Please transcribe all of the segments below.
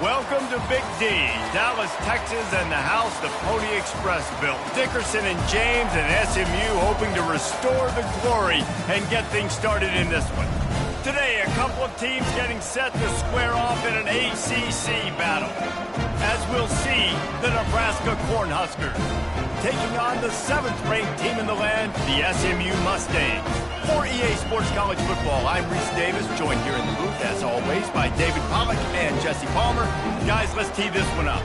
Welcome to Big D, Dallas, Texas, and the house the Pony Express built. Dickerson and James and SMU hoping to restore the glory and get things started in this one. Today, a couple of teams getting set to square off in an ACC battle. As we'll see, the Nebraska Cornhuskers taking on the 7th-ranked team in the land, the SMU Mustangs. For EA Sports College Football, I'm Reese Davis, joined here in the booth, as always, by David Pollack and Jesse Palmer. Guys, let's tee this one up.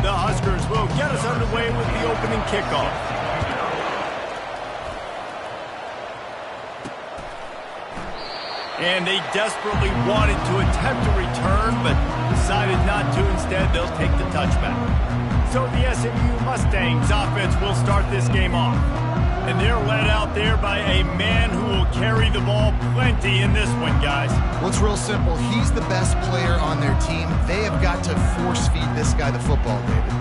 The Huskers will get us underway with the opening kickoff. And they desperately wanted to attempt a return, but decided not to. Instead, they'll take the touchback. So the SMU Mustangs offense will start this game off. And they're led out there by a man who will carry the ball plenty in this one, guys. Well, it's real simple. He's the best player on their team. They have got to force-feed this guy the football, David.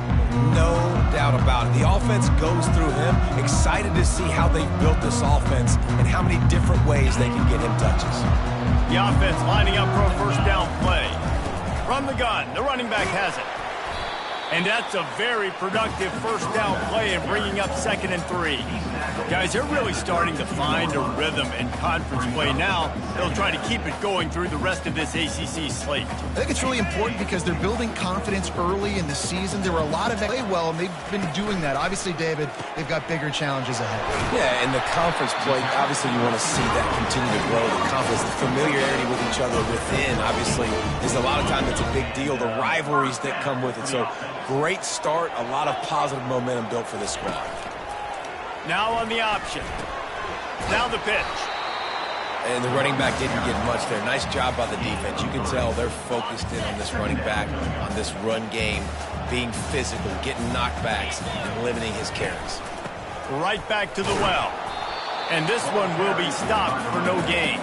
No doubt about it. The offense goes through him. Excited to see how they've built this offense and how many different ways they can get him touches. The offense lining up for a first down play. From the gun, the running back has it. And that's a very productive first down play and bringing up 2nd and 3. Guys, they're really starting to find a rhythm in conference play now. They'll try to keep it going through the rest of this ACC slate. I think it's really important because they're building confidence early in the season. There were a lot of play well, and they've been doing that. Obviously, David, they've got bigger challenges ahead. Yeah, and the conference play, obviously you want to see that continue to grow. The confidence, the familiarity with each other within, obviously, is a lot of time that's a big deal. The rivalries that come with it. So, great start, a lot of positive momentum built for this squad. Now on the option. Now the pitch. And the running back didn't get much there. Nice job by the defense. You can tell they're focused in on this running back, on this run game, being physical, getting knockbacks, and limiting his carries. Right back to the well. And this one will be stopped for no gain.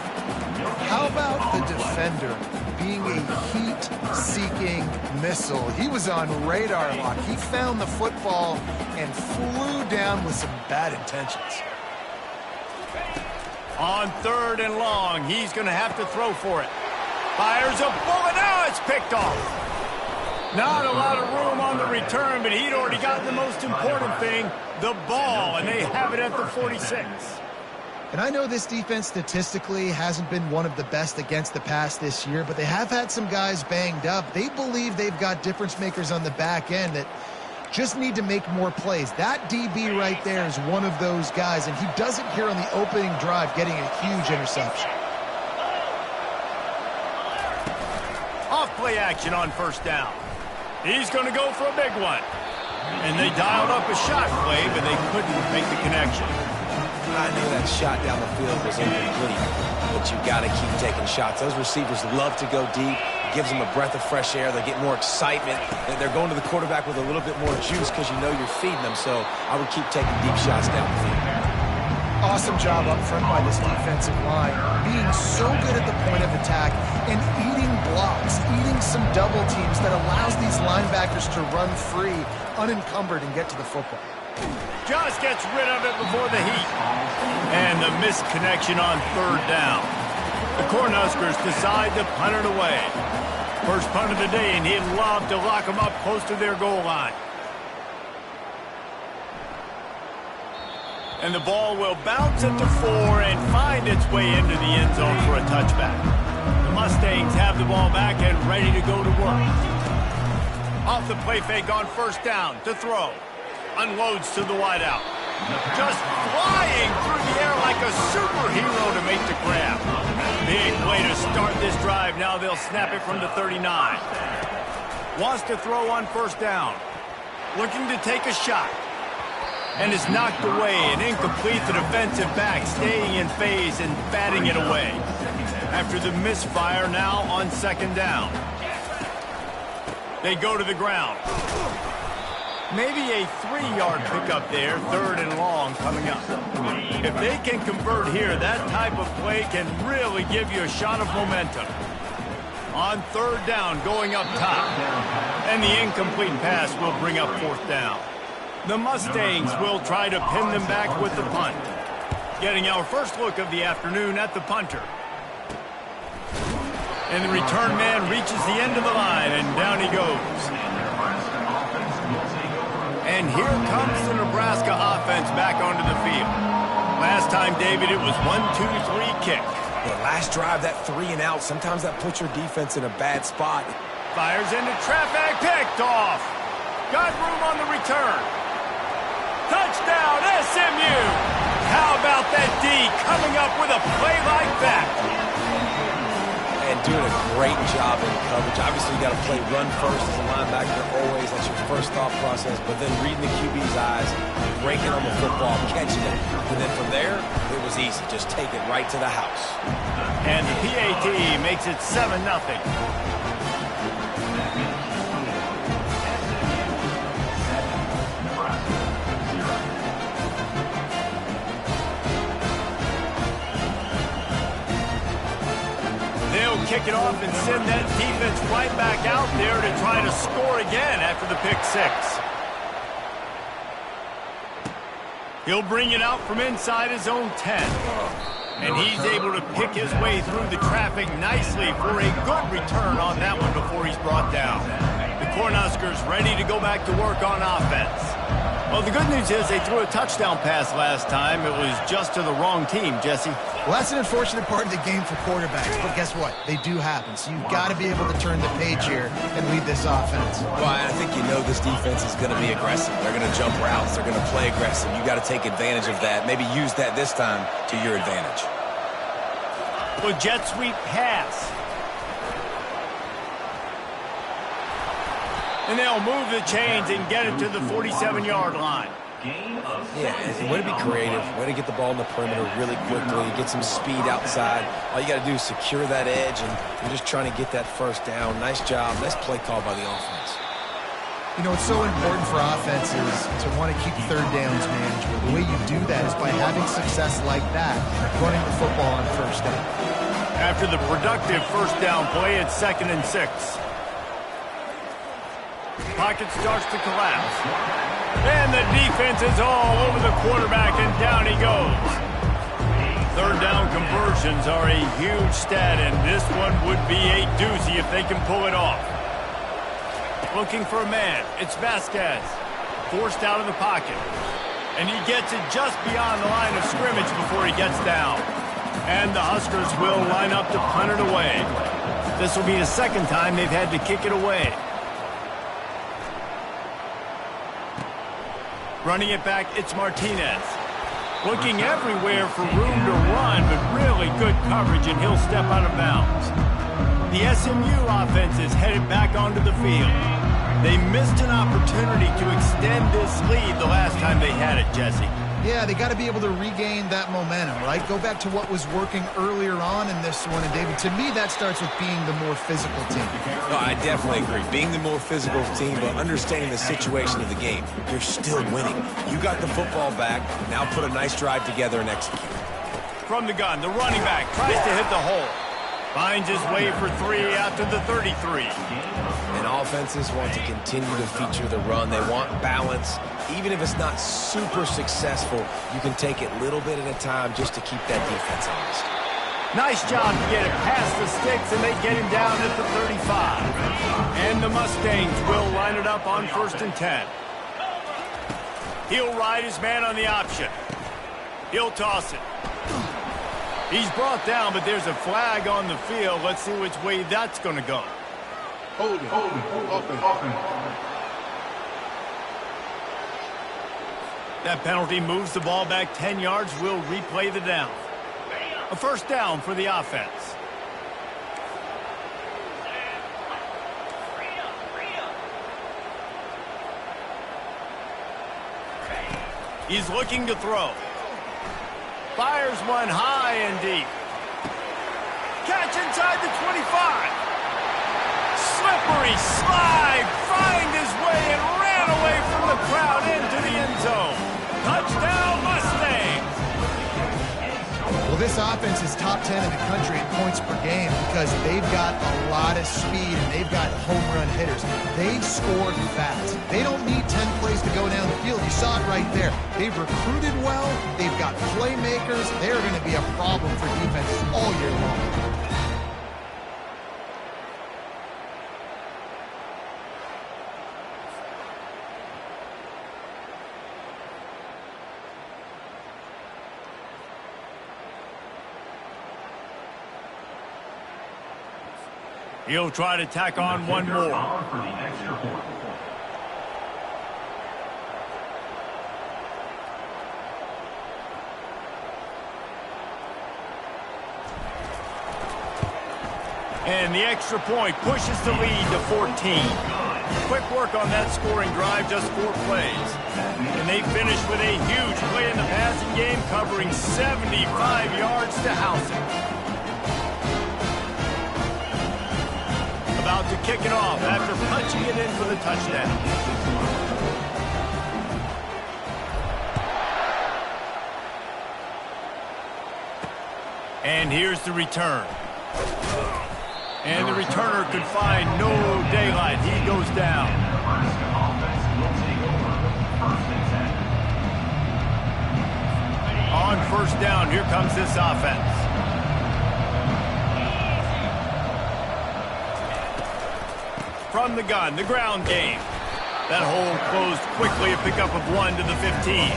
How about the defender being a heat-seeking missile? He was on radar lock. He found the football and flew down with some bad intentions. On 3rd and long, he's going to have to throw for it. Fires a bullet. Now it's picked off. Not a lot of room on the return, but he'd already gotten the most important thing, the ball, and they have it at the 46. And I know this defense statistically hasn't been one of the best against the pass this year, but they have had some guys banged up. They believe they've got difference makers on the back end that just need to make more plays. That DB right there is one of those guys, and he does it here on the opening drive, getting a huge interception. Off play action on first down. He's going to go for a big one. And they dialed up a shot play, but they couldn't make the connection. I knew that shot down the field was incomplete, but you got to keep taking shots. Those receivers love to go deep. It gives them a breath of fresh air. They get more excitement. They're going to the quarterback with a little bit more juice because you know you're feeding them. So I would keep taking deep shots down the field. Awesome job up front by this defensive line, being so good at the point of attack and eating blocks, eating some double teams that allows these linebackers to run free, unencumbered, and get to the football. Just gets rid of it before the heat. And the missed connection on 3rd down. The Cornhuskers decide to punt it away. First punt of the day, and he'd love to lock them up close to their goal line. And the ball will bounce at the 4 and find its way into the end zone for a touchback. The Mustangs have the ball back and ready to go to work. Off the play fake on first down to throw. Unloads to the wideout. Just flying through the air like a superhero to make the grab. Big way to start this drive. Now they'll snap it from the 39. Wants to throw on first down. Looking to take a shot. And is knocked away and incomplete. The defensive back staying in phase and batting it away. After the misfire, now on second down. They go to the ground. Maybe a 3-yard pickup there, third and long coming up. If they can convert here, that type of play can really give you a shot of momentum. On third down, going up top. And the incomplete pass will bring up fourth down. The Mustangs will try to pin them back with the punt. Getting our first look of the afternoon at the punter. And the return man reaches the end of the line, and down he goes. And here comes the Nebraska offense back onto the field. Last time, David, it was 1-2-3 kick. Yeah, last drive, that 3 and out, sometimes that puts your defense in a bad spot. Fires into traffic, picked off. Got room on the return. Touchdown, SMU! How about that D coming up with a play like that? And doing a great job in coverage. Obviously, you got to play run first as a linebacker always. That's your first thought process. But then reading the QB's eyes, breaking on the football, catching it. And then from there, it was easy. Just take it right to the house. And the PAT makes it 7-0. They'll kick it off and send that defense right back out there to try to score again after the pick 6. He'll bring it out from inside his own 10. And he's able to pick his way through the traffic nicely for a good return on that one before he's brought down. The Cornhuskers ready to go back to work on offense. Well, the good news is they threw a touchdown pass last time. It was just to the wrong team, Jesse. Well, that's an unfortunate part of the game for quarterbacks, but guess what? They do happen, so you've got to be able to turn the page here and lead this offense. Well, I think you know this defense is going to be aggressive. They're going to jump routes. They're going to play aggressive. You got to take advantage of that. Maybe use that this time to your advantage. Well, jet sweep pass. And they'll move the chains and get it to the 47-yard line. Yeah, and way to be creative, way to get the ball in the perimeter really quickly, get some speed outside. All you got to do is secure that edge, and you're just trying to get that first down. Nice job. Nice play call by the offense. You know, it's so important for offenses to want to keep third downs manageable. The way you do that is by having success like that, running the football on first down. After the productive first down play, it's 2nd and 6. Pocket starts to collapse. And the defense is all over the quarterback, and down he goes. Third down conversions are a huge stat, and this one would be a doozy if they can pull it off. Looking for a man. It's Vasquez. Forced out of the pocket. And he gets it just beyond the line of scrimmage before he gets down. And the Huskers will line up to punt it away. This will be the second time they've had to kick it away. Running it back, it's Martinez. Looking everywhere for room to run, but really good coverage, and he'll step out of bounds. The SMU offense is headed back onto the field. They missed an opportunity to extend this lead the last time they had it, Jesse. Yeah, they got to be able to regain that momentum, right? Go back to what was working earlier on in this one. And, David, to me, that starts with being the more physical team. No, I definitely agree. Being the more physical team, but understanding the situation of the game. You're still winning. You got the football back. Now put a nice drive together and execute. From the gun, the running back tries to hit the hole. Finds his way for 3 out to the 33. And offenses want to continue to feature the run. They want balance. Even if it's not super successful, you can take it little bit at a time just to keep that defense honest. Nice job to get it past the sticks, and they get him down at the 35. And the Mustangs will line it up on 1st and 10. He'll ride his man on the option. He'll toss it. He's brought down, but there's a flag on the field. Let's see which way that's going to go. Hold it. That penalty moves the ball back 10 yards. We'll replay the down. A first down for the offense. He's looking to throw. Fires one high and deep. Catch inside the 25. Slippery slide. Find his way and ran away from the crowd into the end zone. Touchdown, Mustangs. Well, this offense is top 10 in the country in points per game because they've got a lot of speed and they've got home run hitters. They scored fast. They don't need 10 plays to go down the field. You saw it right there. They've recruited well. They've got playmakers. They're going to be a problem for defenses all year long. He'll try to tack on one more. And the extra point pushes the lead to 14. Quick work on that scoring drive, just 4 plays. And they finish with a huge play in the passing game, covering 75 yards to house it. About to kick it off after punching it in for the touchdown. And here's the return. And the returner could find no daylight. He goes down. On first down, here comes this offense. From the gun, the ground game. That hole closed quickly, a pickup of 1 to the 15.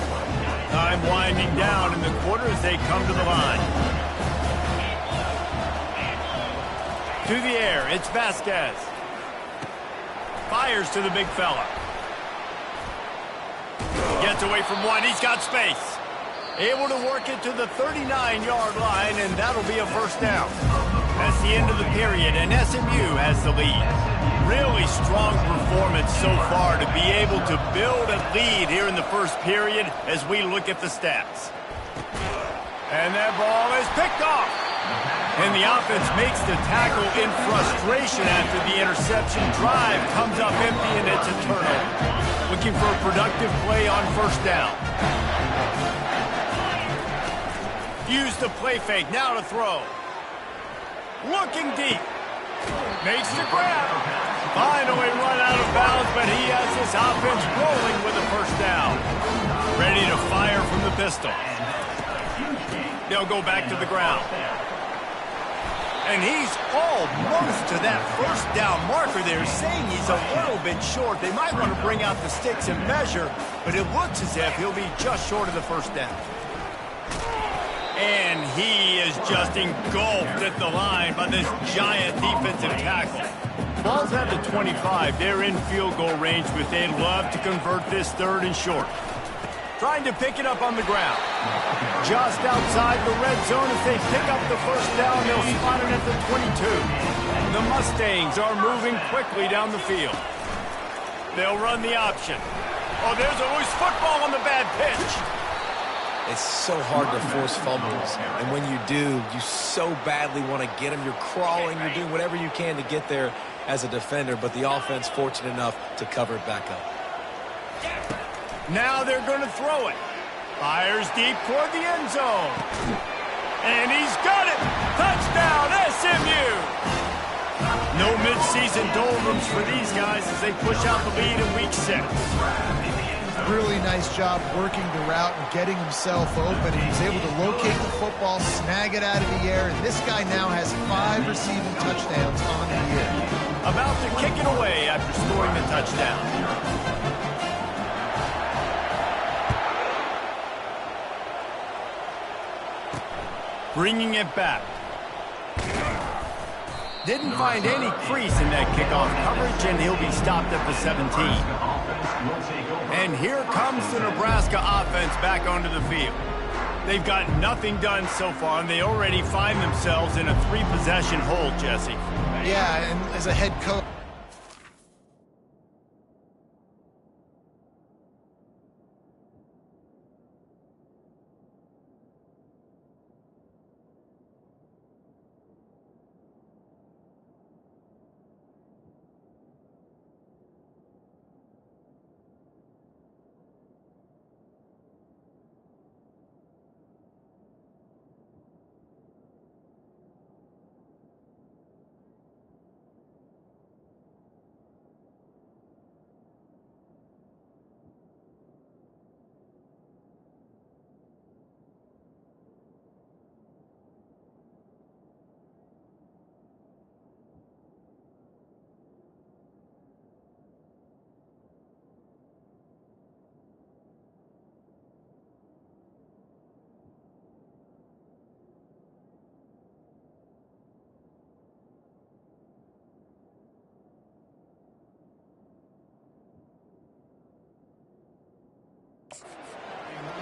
Time winding down in the quarter as they come to the line. To the air, it's Vasquez. Fires to the big fella. Gets away from one, he's got space. Able to work it to the 39-yard line, and that'll be a first down. That's the end of the period, and SMU has the lead. Really strong performance so far to be able to build a lead here in the first period as we look at the stats. And that ball is picked off. And the offense makes the tackle in frustration after the interception. Drive comes up empty and it's a turnover. Looking for a productive play on first down. Use the play fake, now to throw. Looking deep. Makes the grab. Finally run out of bounds, but he has this offense rolling with a first down. Ready to fire from the pistol. They'll go back to the ground. And he's almost to that first down marker there, saying he's a little bit short. They might want to bring out the sticks and measure, but it looks as if he'll be just short of the first down. And he is just engulfed at the line by this giant defensive tackle. Ball's at the 25. They're in field goal range, but they'd love to convert this 3rd and short. Trying to pick it up on the ground. Just outside the red zone as they pick up the first down. They'll spot it at the 22. The Mustangs are moving quickly down the field. They'll run the option. Oh, there's a loose football on the bad pitch. It's so hard to force fumbles, and when you do, you so badly want to get them. You're crawling, you're doing whatever you can to get there as a defender, but the offense fortunate enough to cover it back up. Now they're going to throw it. Fires deep toward the end zone. And he's got it! Touchdown, SMU! No midseason doldrums for these guys as they push out the lead in Week 6. Really nice job working the route and getting himself open. And he's able to locate the football, snag it out of the air, and this guy now has 5 receiving touchdowns on the year. About to kick it away after scoring the touchdown. Bringing it back. Didn't find any crease in that kickoff coverage, and he'll be stopped at the 17. And here comes the Nebraska offense back onto the field. They've got nothing done so far, and they already find themselves in a 3-possession hole, Jesse. Yeah, and as a head coach,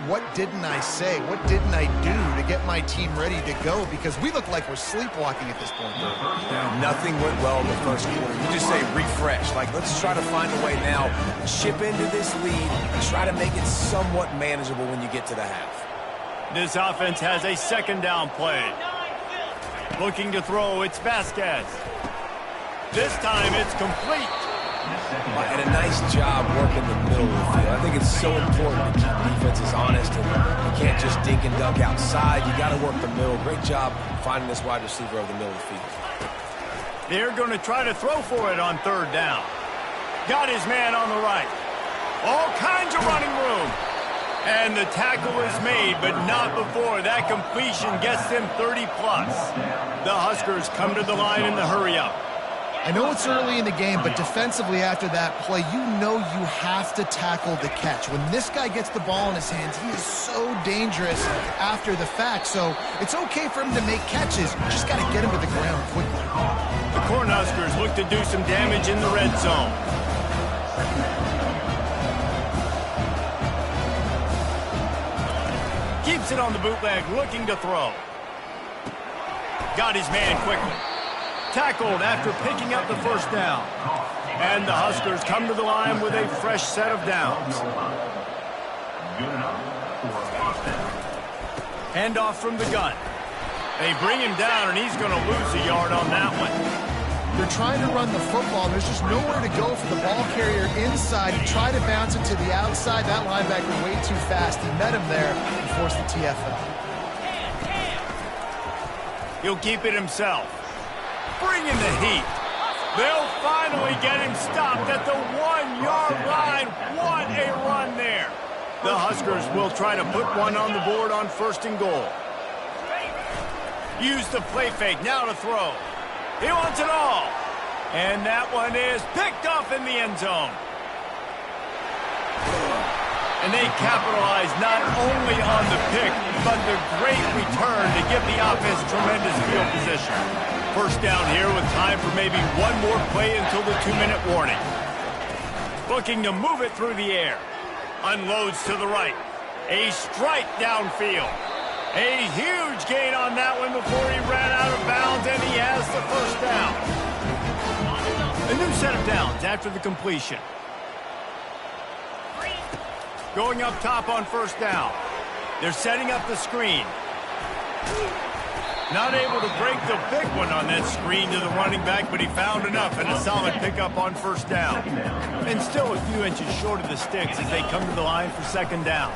what didn't I say? What didn't I do to get my team ready to go? Because we look like we're sleepwalking at this point. Yeah, nothing went well in the first quarter. You just say refresh. Like, let's try to find a way now, chip into this lead, and try to make it somewhat manageable when you get to the half. This offense has a second down play. Looking to throw, it's Vasquez. This time it's complete. And a nice job working the middle of the field. I think it's so important to keep defenses honest, and you can't just dink and dunk outside. You got to work the middle. Great job finding this wide receiver over the middle of the field. They're going to try to throw for it on third down. Got his man on the right. All kinds of running room. And the tackle is made, but not before that completion gets them 30-plus. The Huskers come to the line in the hurry-up. I know it's early in the game, but defensively after that play, you know you have to tackle the catch. When this guy gets the ball in his hands, he is so dangerous after the fact. So it's okay for him to make catches. You just got to get him to the ground quickly. The Cornhuskers look to do some damage in the red zone. Keeps it on the bootleg, looking to throw. Got his man quickly. Tackled after picking up the first down. And the Huskers come to the line with a fresh set of downs. Handoff from the gun. They bring him down, and he's going to lose a yard on that one. They're trying to run the football. There's just nowhere to go for the ball carrier inside. He tried to bounce it to the outside. That linebacker way too fast. He met him there and forced the TFL. He'll keep it himself. Bring in the heat. They'll finally get him stopped at the 1-yard line. What a run there. The Huskers will try to put one on the board on 1st and goal. Use the play fake now to throw. He wants it all. And that one is picked off in the end zone. And they capitalize not only on the pick, but the great return to give the offense tremendous field position. First down here with time for maybe one more play until the 2-minute warning. Looking to move it through the air. Unloads to the right. A strike downfield. A huge gain on that one before he ran out of bounds, and he has the first down. A new set of downs after the completion. Going up top on 1st down. They're setting up the screen. Not able to break the big one on that screen to the running back, but he found enough and a solid pickup on 1st down. And still a few inches short of the sticks as they come to the line for 2nd down.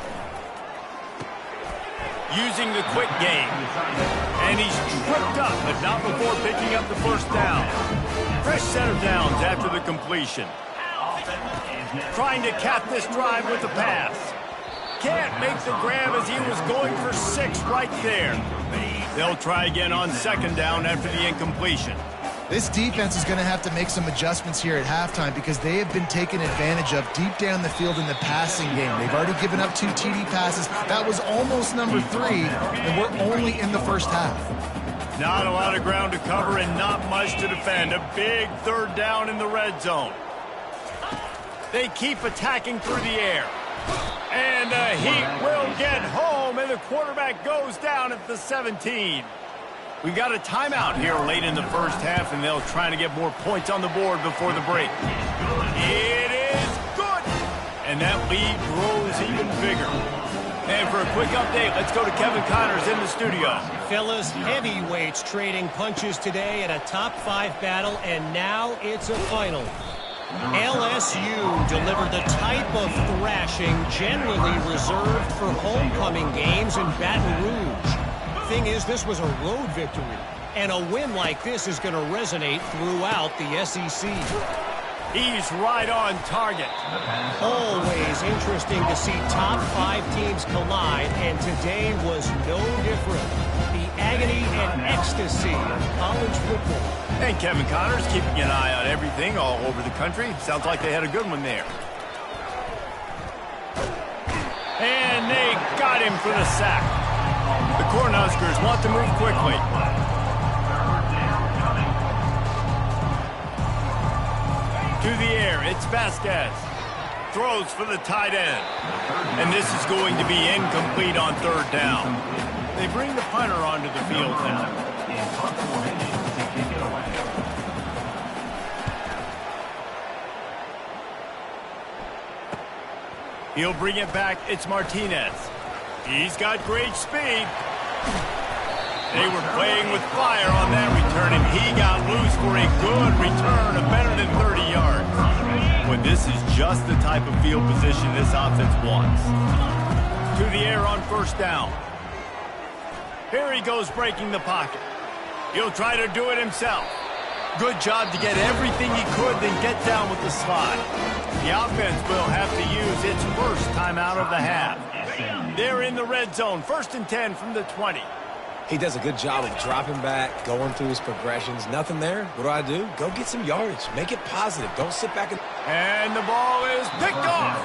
Using the quick game. And he's tripped up, but not before picking up the 1st down. Fresh set of downs after the completion. Trying to cap this drive with the pass. Can't make the grab as he was going for 6 right there. They'll try again on 2nd down after the incompletion. This defense is going to have to make some adjustments here at halftime because they have been taken advantage of deep down the field in the passing game. They've already given up 2 TD passes. That was almost number 3, and we're only in the first half. Not a lot of ground to cover and not much to defend. A big 3rd down in the red zone. They keep attacking through the air. And the Heat will get home, and the quarterback goes down at the 17. We've got a timeout here late in the first half, and they'll try to get more points on the board before the break. It is good! And that lead grows even bigger. And for a quick update, let's go to Kevin Connors in the studio. Fellas, heavyweights trading punches today in a top-5 battle, and now it's a final. LSU delivered the type of thrashing generally reserved for homecoming games in Baton Rouge. Thing is, this was a road victory, and a win like this is going to resonate throughout the SEC. He's right on target. Always interesting to see top 5 teams collide, and today was no different. The agony and ecstasy of college football. And Kevin Connors keeping an eye on everything all over the country. Sounds like they had a good one there. And they got him for the sack. The Cornhuskers want to move quickly. To the air, it's Vasquez. throws for the tight end. And this is going to be incomplete on third down. They bring the punter onto the field now. He'll bring it back. It's Martinez. He's got great speed. They were playing with fire on that return, and he got loose for a good return of better than 30 yards. When this is just the type of field position this offense wants. To the air on first down. Here he goes breaking the pocket. He'll try to do it himself. Good job to get everything he could, then get down with the slide. The offense will have to use its first timeout of the half. They're in the red zone, 1st and 10 from the 20. He does a good job of dropping back, going through his progressions. Nothing there. What do? Go get some yardage. Make it positive. Don't sit back and the ball is picked off.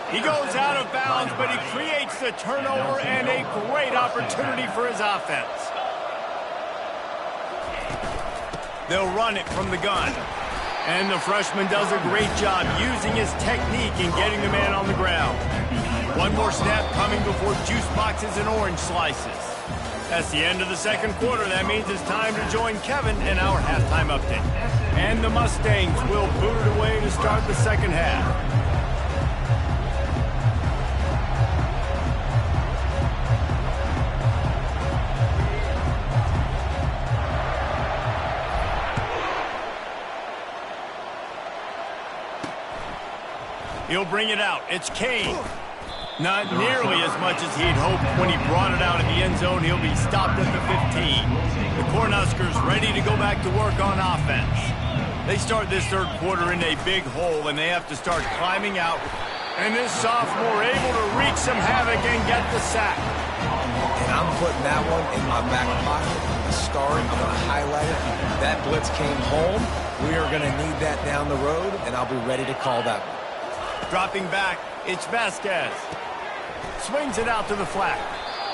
He goes out of bounds, but he creates the turnover and a great opportunity for his offense. They'll run it from the gun. And the freshman does a great job using his technique and getting the man on the ground. One more snap coming before juice boxes and orange slices. That's the end of the second quarter. That means it's time to join Kevin in our halftime update. And the Mustangs will boot it away to start the second half. He'll bring it out. It's Kane. Not nearly as much as he'd hoped when he brought it out in the end zone. He'll be stopped at the 15. The Cornhuskers ready to go back to work on offense. They start this third quarter in a big hole, and they have to start climbing out. And this sophomore able to wreak some havoc and get the sack. And I'm putting that one in my back pocket. The start, I'm going to highlight it. That blitz came home. We are going to need that down the road, and I'll be ready to call that one. Dropping back, it's Vasquez. Swings it out to the flat.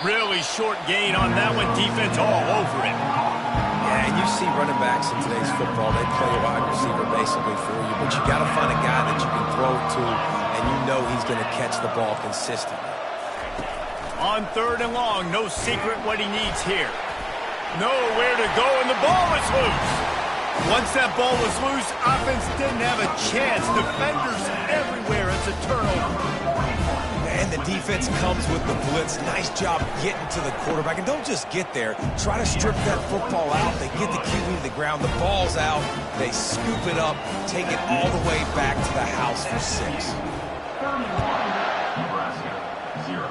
Really short gain on that one. Defense all over it. Yeah, and you see running backs in today's football, they play a wide receiver basically for you, but you got to find a guy that you can throw it to, and you know he's going to catch the ball consistently. On third and long, no secret what he needs here. Nowhere to go, and the ball is loose. Once that ball was loose, offense didn't have a chance. Defenders everywhere. It's a turnover. And the defense comes with the blitz. Nice job getting to the quarterback. And don't just get there. Try to strip that football out. They get the QB to the ground. The ball's out. They scoop it up, take it all the way back to the house for 6. Nebraska, 0.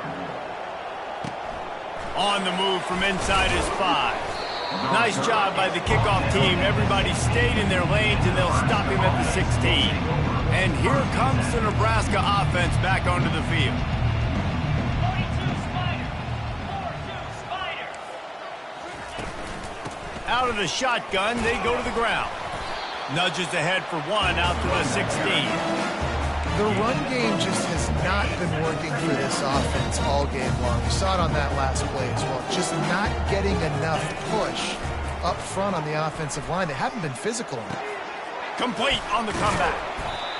On the move from inside is 5. Nice job by the kickoff team. Everybody stayed in their lanes, and they'll stop him at the 16. And here comes the Nebraska offense back onto the field. Out of the shotgun, they go to the ground. Nudges ahead for 1 out to the 16. The run game just has not been working for this offense all game long. We saw it on that last play as well. Just not getting enough push up front on the offensive line. They haven't been physical enough. Complete on the comeback.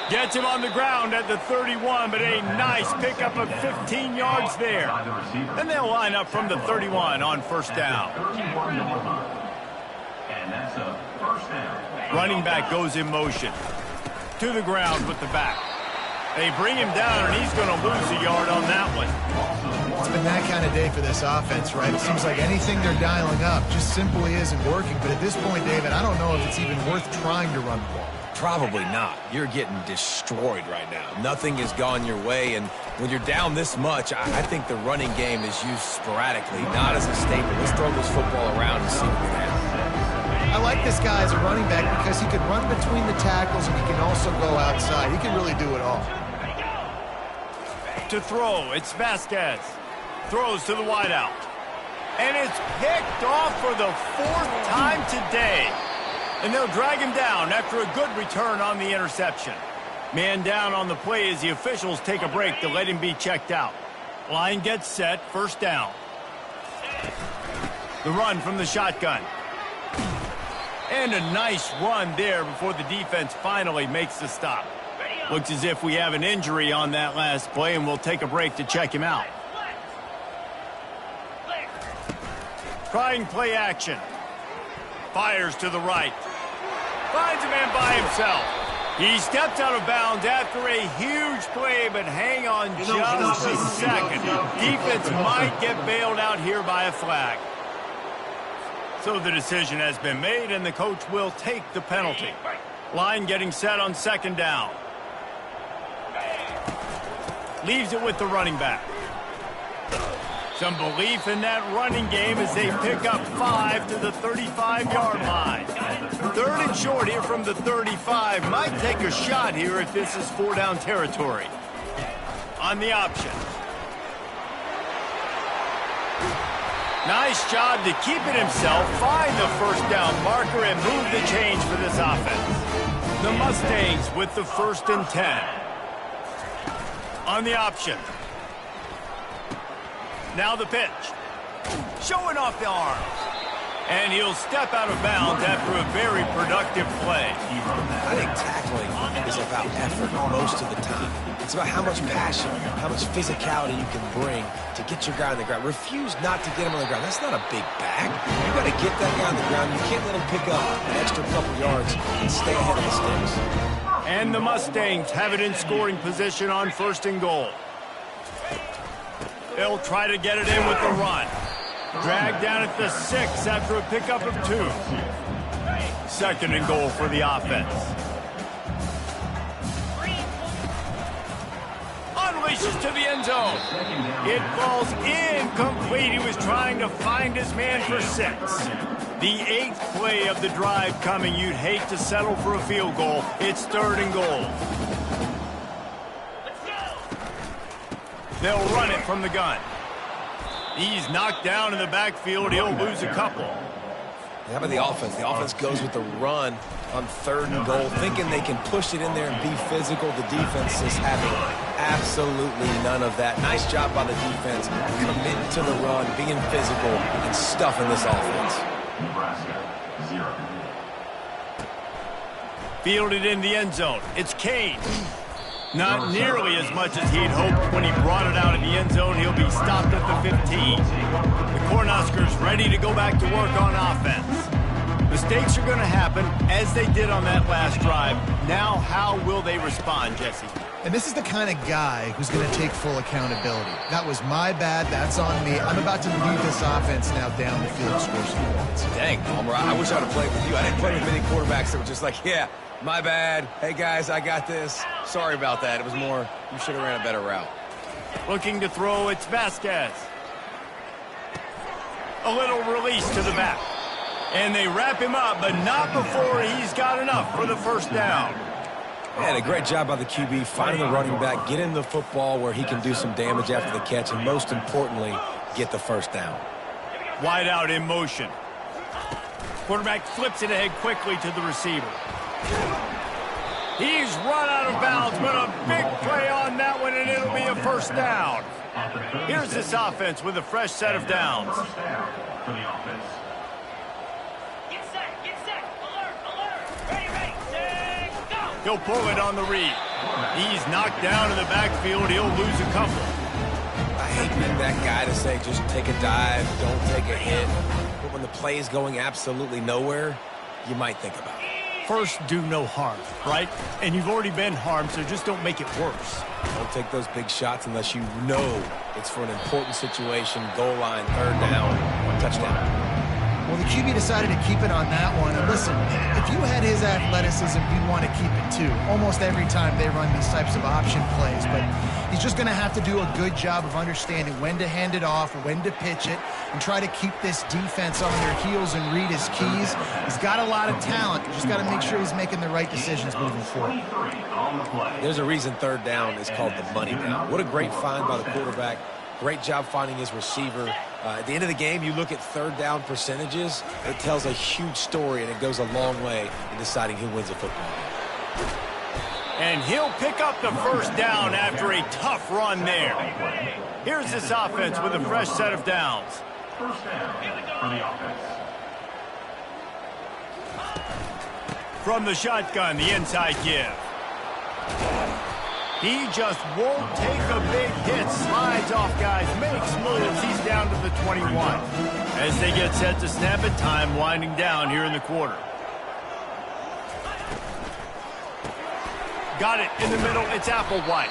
Gets him on the ground at the 31, but a nice pickup of 15 yards there. And they'll line up from the 31 on first down. And that's a first down. Running back goes in motion. To the ground with the back. They bring him down, and he's going to lose a yard on that one. It's been that kind of day for this offense, right? It seems like anything they're dialing up just simply isn't working. But at this point, David, I don't know if it's even worth trying to run the ball. Probably not. You're getting destroyed right now. Nothing has gone your way, and when you're down this much, I think the running game is used sporadically, not as a staple. Let's throw this football around and see what we have. I like this guy as a running back because he can run between the tackles and he can also go outside. He can really do it all. To throw, it's Vasquez. Throws to the wideout. And it's picked off for the 4th time today. And they'll drag him down after a good return on the interception. Man down on the play as the officials take a break to let him be checked out. Line gets set, first down. The run from the shotgun. And a nice run there before the defense finally makes the stop. Looks as if we have an injury on that last play, and we'll take a break to check him out. Trying play action. Fires to the right. Finds a man by himself. He stepped out of bounds after a huge play, but hang on just a second. Defense might get bailed out here by a flag. So the decision has been made, and the coach will take the penalty. Line getting set on second down. Leaves it with the running back. Some belief in that running game as they pick up 5 to the 35-yard line. Third and short here from the 35. Might take a shot here if this is 4-down territory. On the option. Nice job to keep it himself, find the first down marker, and move the change for this offense. The Mustangs with the 1st and 10. On the option. Now the pitch. Showing off the arms. And he'll step out of bounds after a very productive play. I think tackling is about effort most of the time. It's about how much passion, how much physicality you can bring to get your guy on the ground. Refuse not to get him on the ground. That's not a big bag. You got to get that guy on the ground. You can't let him pick up an extra couple yards and stay ahead of the sticks. And the Mustangs have it in scoring position on 1st and goal. They'll try to get it in with the run. Dragged down at the 6 after a pickup of 2. 2nd and goal for the offense. Unleashes to the end zone. It falls incomplete. He was trying to find his man for 6. The 8th play of the drive coming. You'd hate to settle for a field goal. It's 3rd and goal. They'll run it from the gun. He's knocked down in the backfield. He'll lose a couple. How about the offense? The offense goes with the run on 3rd and goal, thinking they can push it in there and be physical. The defense is having absolutely none of that. Nice job by the defense, committing to the run, being physical, and stuffing this offense. Nebraska, 0. Fielded in the end zone. It's Kane. Not nearly as much as he'd hoped when he brought it out in the end zone. He'll be stopped at the 15. The Cornhuskers ready to go back to work on offense. Mistakes are going to happen, as they did on that last drive. Now, how will they respond, Jesse? And this is the kind of guy who's going to take full accountability. That was my bad. That's on me. I'm about to lead this offense now down the field to score some points. Dang, Palmer, I wish I would have played with you. I didn't play with many quarterbacks that were just like, yeah, my bad. Hey, guys, I got this. Sorry about that. It was more, you should have ran a better route. Looking to throw, it's Vasquez. A little release to the back. And they wrap him up, but not before he's got enough for the 1st down. Man, a great job by the QB, finding the running back, getting the football where he can do some damage after the catch, and most importantly, get the 1st down. Wide out in motion. Quarterback flips it ahead quickly to the receiver. He's run out of bounds, but a big play on that one, and it'll be a 1st down. Here's this offense with a fresh set of downs. 1st down for the offense. He'll pull it on the read. He's knocked down in the backfield. He'll lose a couple. I hate being that guy to say just take a dive, don't take a hit. But when the play is going absolutely nowhere, you might think about it. First, do no harm, right? And you've already been harmed, so just don't make it worse. Don't take those big shots unless you know it's for an important situation, goal line, 3rd down, touchdown. Well, the QB decided to keep it on that one. And listen, if you had his athleticism, you'd want to keep it too. Almost every time they run these types of option plays. But he's just going to have to do a good job of understanding when to hand it off, when to pitch it, and try to keep this defense on their heels and read his keys. He's got a lot of talent. You just got to make sure he's making the right decisions moving forward. There's a reason 3rd down is called the money down. What a great find by the quarterback. Great job finding his receiver. At the end of the game, you look at 3rd down percentages. It tells a huge story, and it goes a long way in deciding who wins a football game. And he'll pick up the 1st down after a tough run there. Here's this offense with a fresh set of downs. 1st down for the offense. From the shotgun, the inside give. He just won't take a big hit, slides off guys, makes moves. He's down to the 21. As they get set to snap it, time winding down here in the quarter. Got it in the middle. It's Applewhite.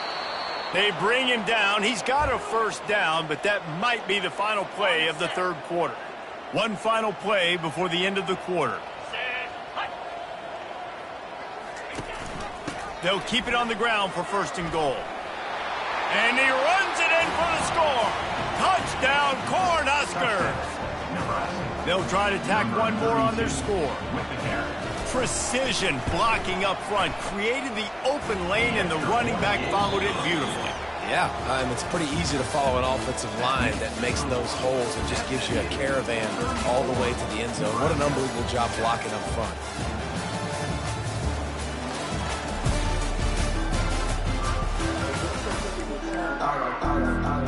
They bring him down. He's got a first down, but that might be the final play of the third quarter. One final play before the end of the quarter. They'll keep it on the ground for first and goal. And he runs it in for the score. Touchdown, Cornhuskers. They'll try to tack one more on their score. Precision blocking up front. Created the open lane, and the running back followed it beautifully. Yeah, it's pretty easy to follow an offensive line that makes those holes and just gives you a caravan all the way to the end zone. What an unbelievable job blocking up front.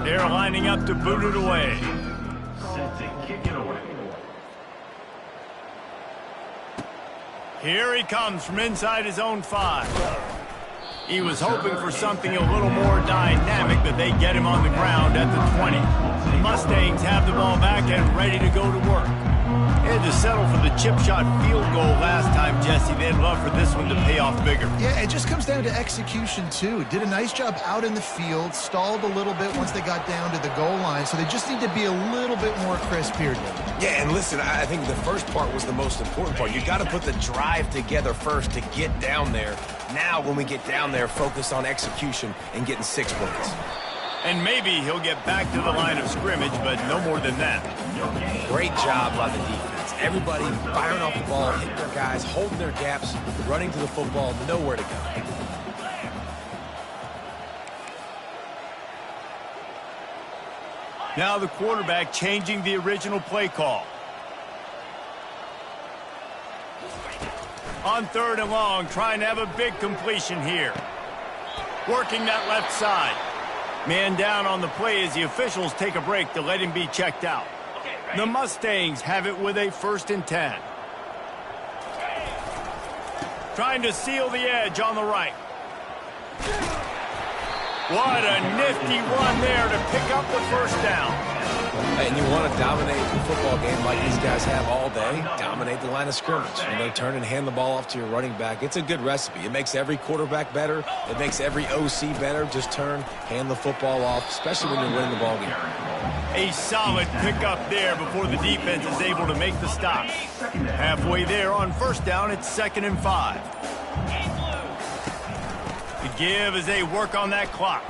They're lining up to boot it away. Set to kick it away. Here he comes from inside his own 5. He was hoping for something a little more dynamic, but they get him on the ground at the 20. The Mustangs have the ball back and ready to go to work. They had to settle for the chip shot field goal last time, Jesse. They'd love for this one to pay off bigger. Yeah, it just comes down to execution, too. Did a nice job out in the field, stalled a little bit once they got down to the goal line, so they just need to be a little bit more crisp here. Yeah, and listen, I think the first part was the most important part. You got to put the drive together first to get down there. Now, when we get down there, focus on execution and getting 6 points. And maybe he'll get back to the line of scrimmage, but no more than that. Great job by the defense. Everybody firing off the ball, hitting their guys, holding their gaps, running to the football, nowhere to go. Now the quarterback changing the original play call. On 3rd and long, trying to have a big completion here. Working that left side. Man down on the play as the officials take a break to let him be checked out. The Mustangs have it with a 1st and 10. Trying to seal the edge on the right. What a nifty run there to pick up the first down. And you want to dominate the football game like these guys have all day. Dominate the line of scrimmage. Turn and hand the ball off to your running back. It's a good recipe. It makes every quarterback better. It makes every OC better. Just turn, hand the football off, especially when you're winning the ball game. A solid pickup there before the defense is able to make the stop. Halfway there on first down, it's 2nd and 5. The give as they work on that clock.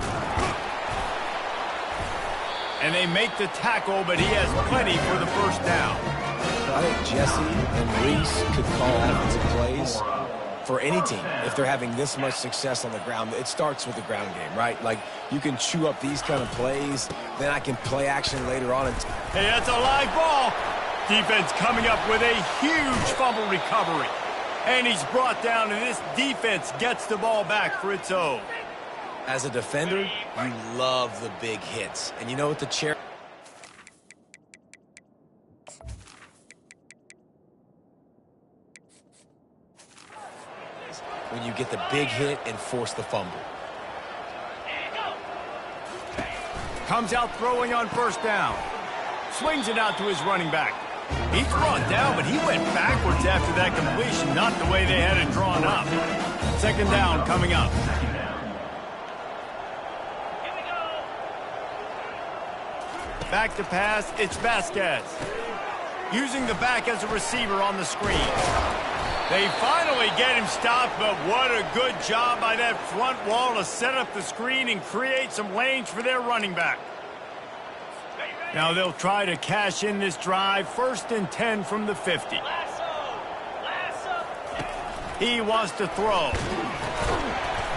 And they make the tackle, but he has plenty for the first down. I think Jesse and Reese could call offensive plays for any team. If they're having this much success on the ground, it starts with the ground game, right? Like, you can chew up these kind of plays, then I can play action later on. Hey, that's a live ball. Defense coming up with a huge fumble recovery. And he's brought down, and this defense gets the ball back for its own. As a defender, you love the big hits. And you know what the chair... when you get the big hit and force the fumble. Comes out throwing on first down. Swings it out to his running back. He's brought down, but he went backwards after that completion, not the way they had it drawn up. 2nd down coming up. Back to pass, it's Vasquez. Using the back as a receiver on the screen. They finally get him stopped, but what a good job by that front wall to set up the screen and create some lanes for their running back. Now they'll try to cash in this drive. 1st and 10 from the 50. He wants to throw.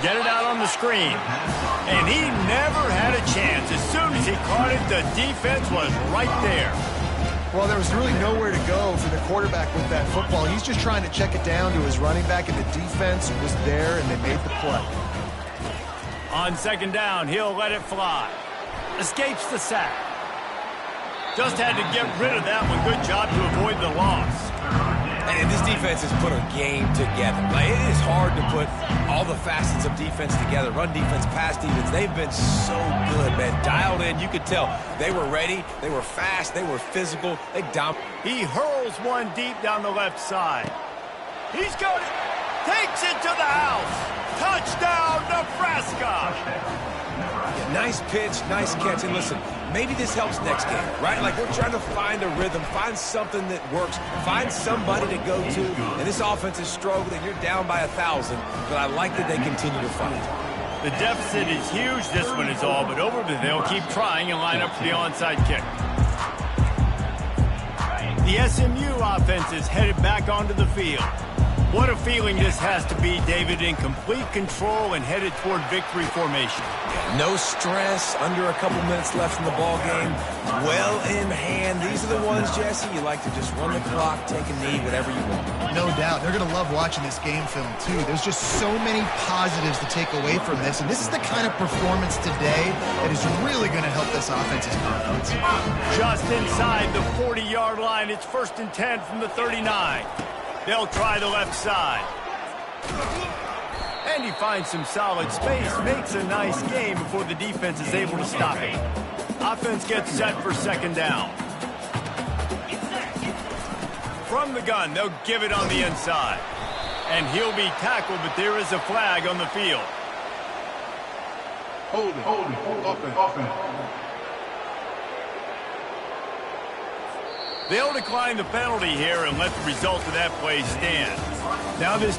Get it out on the screen. And he never had a chance. As soon as he caught it, the defense was right there. Well, there was really nowhere to go for the quarterback with that football. He's just trying to check it down to his running back, and the defense was there, and they made the play. On 2nd down, he'll let it fly. Escapes the sack. Just had to get rid of that one. Good job to avoid the loss. And this defense has put a game together. Like, it is hard to put all the facets of defense together. Run defense, pass defense. They've been so good, man. Dialed in. You could tell they were ready. They were fast. They were physical. They dominated. He hurls one deep down the left side. He's got it. Takes it to the house. Touchdown, Nebraska. Yeah, nice pitch, nice catch. And listen, maybe this helps next game, right? Like, we're trying to find a rhythm, find something that works, find somebody to go to. And this offense is struggling. You're down by 1,000, but I like that they continue to fight. The deficit is huge. This one is all but over, but they'll keep trying and line up for the onside kick. The SMU offense is headed back onto the field. What a feeling this has to be, David, in complete control and headed toward victory formation. No stress, under a couple minutes left in the ball game. Well in hand. These are the ones, Jesse, you like to just run the clock, take a knee, whatever you want. No doubt. They're going to love watching this game film, too. There's just so many positives to take away from this, and this is the kind of performance today that is really going to help this offense's confidence. Just inside the 40-yard line, it's 1st and 10 from the 39. They'll try the left side. And he finds some solid space, makes a nice game before the defense is able to stop him. Offense gets set for 2nd down. From the gun, they'll give it on the inside. And he'll be tackled, but there is a flag on the field. Offense. They'll decline the penalty here and let the result of that play stand. Now this